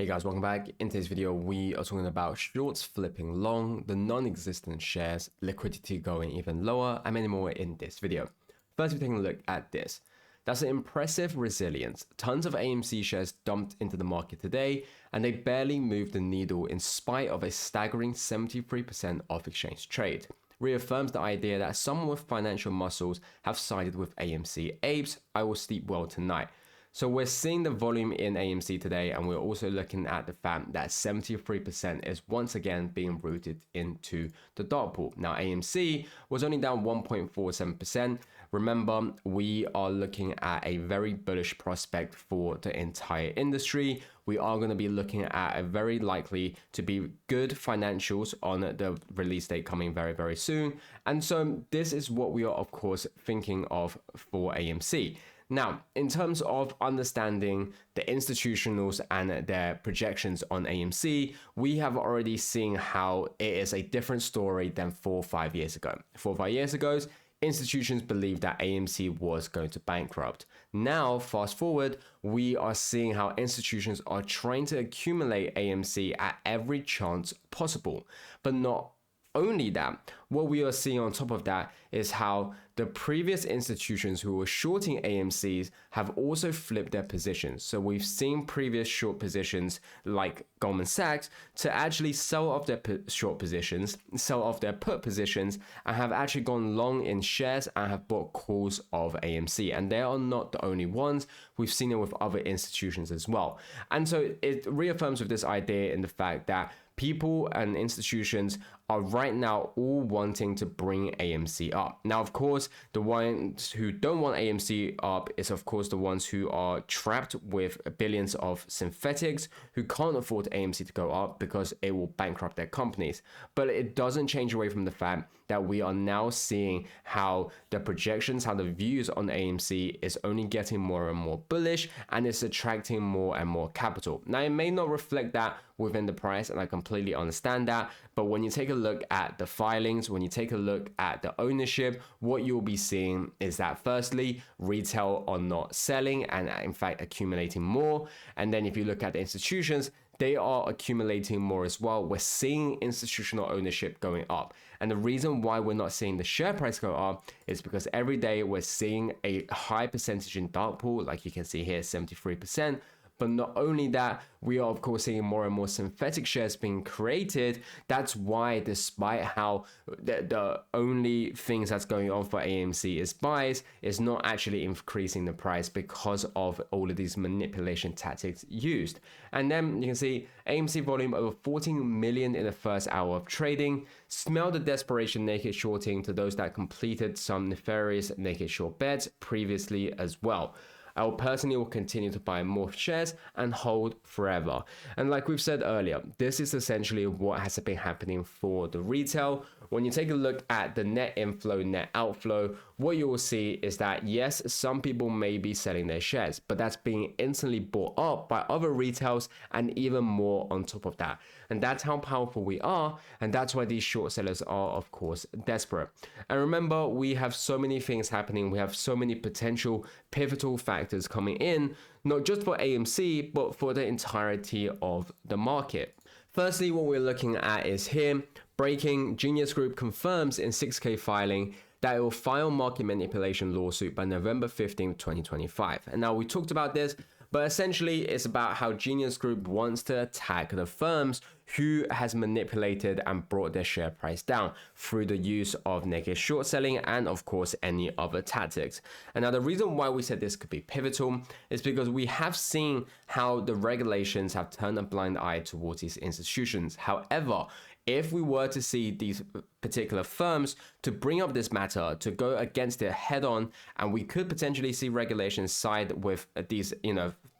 guys, welcome back. In today's video, we are talking about shorts flipping long, the non-existent shares, liquidity going even lower, and many more in this video. First, we're taking a look at this. That's an impressive resilience. Tons of AMC shares dumped into the market today, and they barely moved the needle in spite of a staggering 73% off-exchange trade. Reaffirms the idea that someone with financial muscles have sided with AMC. Apes, I will sleep well tonight. So we're seeing the volume in AMC today, and we're also looking at the fact that 73% is once again being routed into the dark pool. Now AMC was only down 1.47%. Remember, we are looking at a very bullish prospect for the entire industry. We are going to be looking at a very likely to be good financials on the release date coming very, very soon. And so this is what we are, of course, thinking of for AMC. Now, in terms of understanding the institutionals and their projections on AMC, we have already seen how it is a different story than 4 or 5 years ago. 4 or 5 years ago, institutions believed that AMC was going to bankrupt. Now, fast forward, we are seeing how institutions are trying to accumulate AMC at every chance possible. But not only that, what we are seeing on top of that is how the previous institutions who were shorting AMCs have also flipped their positions. So we've seen previous short positions like Goldman Sachs to actually sell off their short positions, sell off their put positions, and have actually gone long in shares and have bought calls of AMC. And they are not the only ones. We've seen it with other institutions as well. And so it reaffirms with this idea in the fact that people and institutions are right now all wanting to bring AMC up. Now, of course, the ones who don't want AMC up is, of course, the ones who are trapped with billions of synthetics who can't afford AMC to go up because it will bankrupt their companies. But it doesn't change away from the fact that we are now seeing how the projections, how the views on AMC is only getting more and more bullish, and it's attracting more and more capital. Now, it may not reflect that within the price, and I completely understand that, but when you take a look at the filings, when you take a look at the ownership, what you'll be seeing is that firstly, retail are not selling and in fact accumulating more. And then if you look at the institutions, they are accumulating more as well. We're seeing institutional ownership going up. And the reason why we're not seeing the share price go up is because every day we're seeing a high percentage in dark pool, like you can see here, 73%. But not only that, we are of course seeing more and more synthetic shares being created. That's why, despite how the only things that's going on for AMC is buys, is not actually increasing the price because of all of these manipulation tactics used. And then you can see AMC volume over 14 million in the first hour of trading. Smell the desperation naked shorting to those that completed some nefarious naked short bets previously as well. I personally will continue to buy more shares and hold forever. And like we've said earlier, this is essentially what has been happening for the retail. When you take a look at the net inflow, net outflow, what you will see is that yes, some people may be selling their shares, but that's being instantly bought up by other retails and even more on top of that. And that's how powerful we are. And that's why these short sellers are, of course, desperate. And remember, we have so many things happening. We have so many potential pivotal factors coming in, not just for AMC, but for the entirety of the market. Firstly, what we're looking at is here, breaking. Genius Group confirms in 6K filing that it will file market manipulation lawsuit by November 15th, 2025. And now we talked about this, but essentially it's about how Genius Group wants to attack the firms who has manipulated and brought their share price down through the use of naked short selling and of course any other tactics. And now the reason why we said this could be pivotal is because we have seen how the regulations have turned a blind eye towards these institutions. However, if we were to see these particular firms to bring up this matter, to go against it head on, and we could potentially see regulations side with these,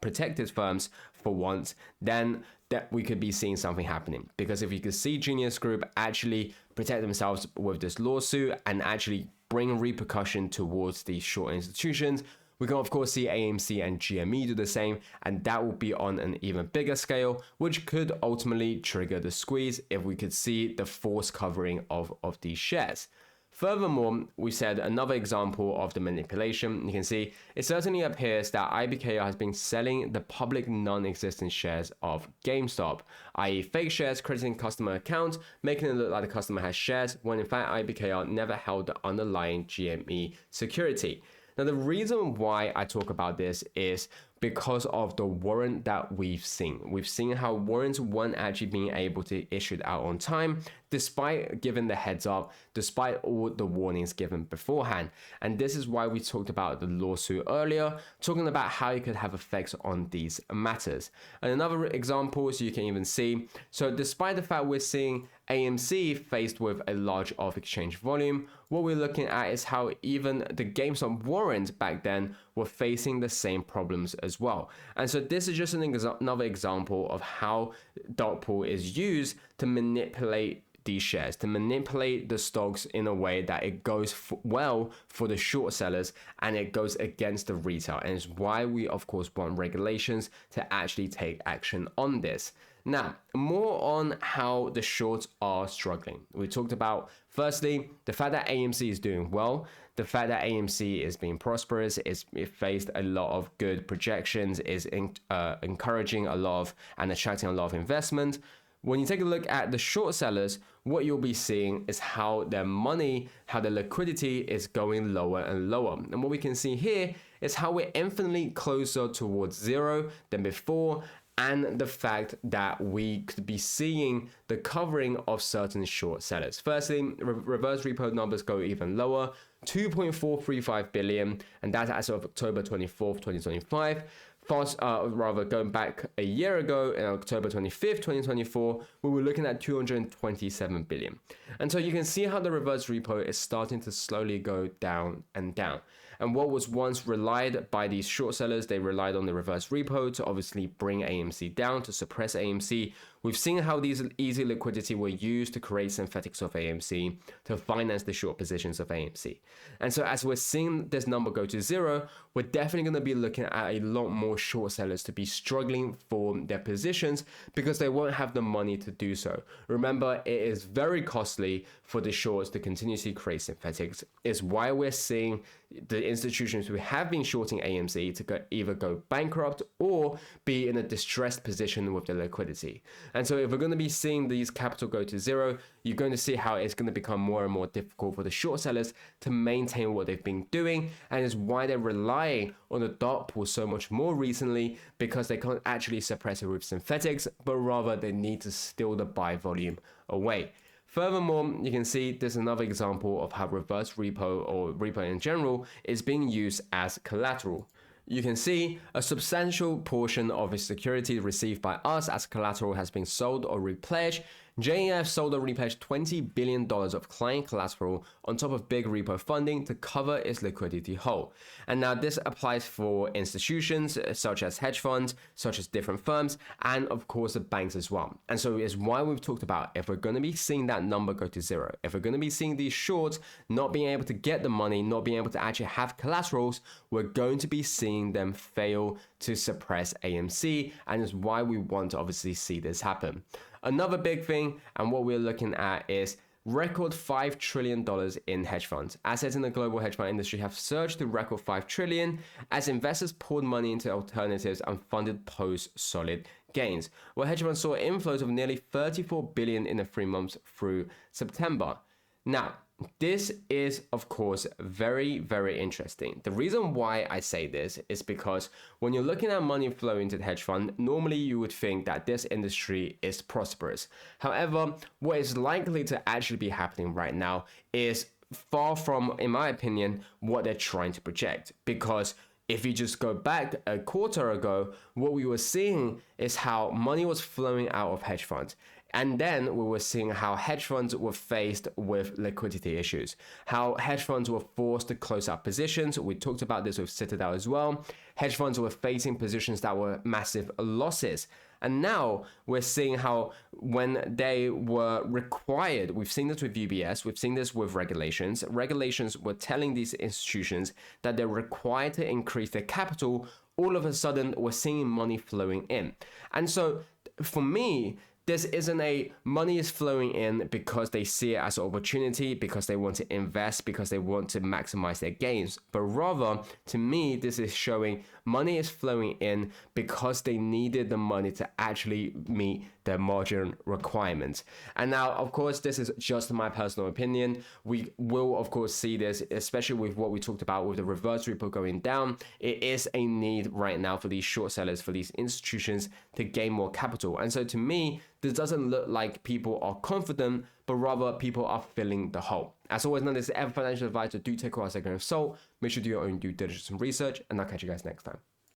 protected firms for once, then that we could be seeing something happening. Because if you could see Genius Group actually protect themselves with this lawsuit and actually bring repercussion towards these short institutions, we can of course see AMC and GME do the same, and that will be on an even bigger scale, which could ultimately trigger the squeeze if we could see the forced covering of these shares. Furthermore, we said another example of the manipulation. You can see it certainly appears that IBKR has been selling the public non-existent shares of GameStop, i.e. fake shares crediting customer accounts, making it look like the customer has shares, when in fact IBKR never held the underlying GME security. Now, the reason why I talk about this is because of the warrant that we've seen. We've seen how warrants weren't actually being able to issue out on time, despite giving the heads up, despite all the warnings given beforehand. And this is why we talked about the lawsuit earlier, talking about how it could have effects on these matters. And another example, so you can even see, so despite the fact we're seeing AMC faced with a large off-exchange volume, what we're looking at is how even the GameStop warrants back then were facing the same problems as well. And so this is just another example of how dark pool is used to manipulate these shares, to manipulate the stocks in a way that it goes well for the short sellers and it goes against the retail. And it's why we, of course, want regulations to actually take action on this. Now, more on how the shorts are struggling. We talked about, firstly, the fact that AMC is doing well, the fact that AMC is being prosperous, it faced a lot of good projections, is encouraging a lot of and attracting a lot of investment. When you take a look at the short sellers, what you'll be seeing is how their money, how their liquidity is going lower and lower. And what we can see here is how we're infinitely closer towards zero than before, and the fact that we could be seeing the covering of certain short sellers. Firstly, reverse repo numbers go even lower, 2.435 billion, and that's as of October 24th, 2025. Going back a year ago, in October 25th, 2024, we were looking at 227 billion. And so you can see how the reverse repo is starting to slowly go down and down. And what was once relied by these short sellers, they relied on the reverse repo to obviously bring AMC down, to suppress AMC. We've seen how these easy liquidity were used to create synthetics of AMC to finance the short positions of AMC. And so as we're seeing this number go to zero, we're definitely going to be looking at a lot more short sellers to be struggling for their positions because they won't have the money to do so. Remember, it is very costly for the shorts to continuously create synthetics. It's why we're seeing the institutions who have been shorting AMC to either go bankrupt or be in a distressed position with their liquidity. And so if we're going to be seeing these capital go to zero, you're going to see how it's going to become more and more difficult for the short sellers to maintain what they've been doing. And it's why they're relying on the dark pool so much more recently, because they can't actually suppress it with synthetics, but rather they need to steal the buy volume away. Furthermore, you can see there's another example of how reverse repo or repo in general is being used as collateral. You can see a substantial portion of its security received by us as collateral has been sold or repledged. JEF sold or repledged $20 billion of client collateral on top of big repo funding to cover its liquidity hole. And now this applies for institutions such as hedge funds, such as different firms, and of course the banks as well. And so it's why we've talked about, if we're going to be seeing that number go to zero, if we're going to be seeing these shorts not being able to get the money, not being able to actually have collaterals, we're going to be seeing them fail to suppress AMC, and it's why we want to obviously see this happen. Another big thing, and what we're looking at, is record $5 trillion in hedge funds. Assets in the global hedge fund industry have surged to record $5 trillion as investors poured money into alternatives and funded post-solid gains, where hedge funds saw inflows of nearly $34 billion in the 3 months through September. Now, this is, of course, very, very interesting. The reason why I say this is because when you're looking at money flow into the hedge fund, normally you would think that this industry is prosperous. However, what is likely to actually be happening right now is far from, in my opinion, what they're trying to project. Because if you just go back a quarter ago, what we were seeing is how money was flowing out of hedge funds. And then we were seeing how hedge funds were faced with liquidity issues, how hedge funds were forced to close out positions. We talked about this with Citadel as well. Hedge funds were facing positions that were massive losses. And now we're seeing how when they were required, we've seen this with UBS, we've seen this with regulations. Regulations were telling these institutions that they're required to increase their capital. All of a sudden, we're seeing money flowing in. And so for me, this isn't a money is flowing in because they see it as an opportunity, because they want to invest, because they want to maximize their gains. But rather, to me, this is showing money is flowing in because they needed the money to actually meet their margin requirements. And now, of course, this is just my personal opinion. We will, of course, see this, especially with what we talked about with the reverse repo going down. It is a need right now for these short sellers, for these institutions to gain more capital. And so to me, this doesn't look like people are confident, but rather people are filling the hole. As always, none of this is ever financial advice, so do take all our second of salt. Make sure to do your own due diligence and research, and I'll catch you guys next time.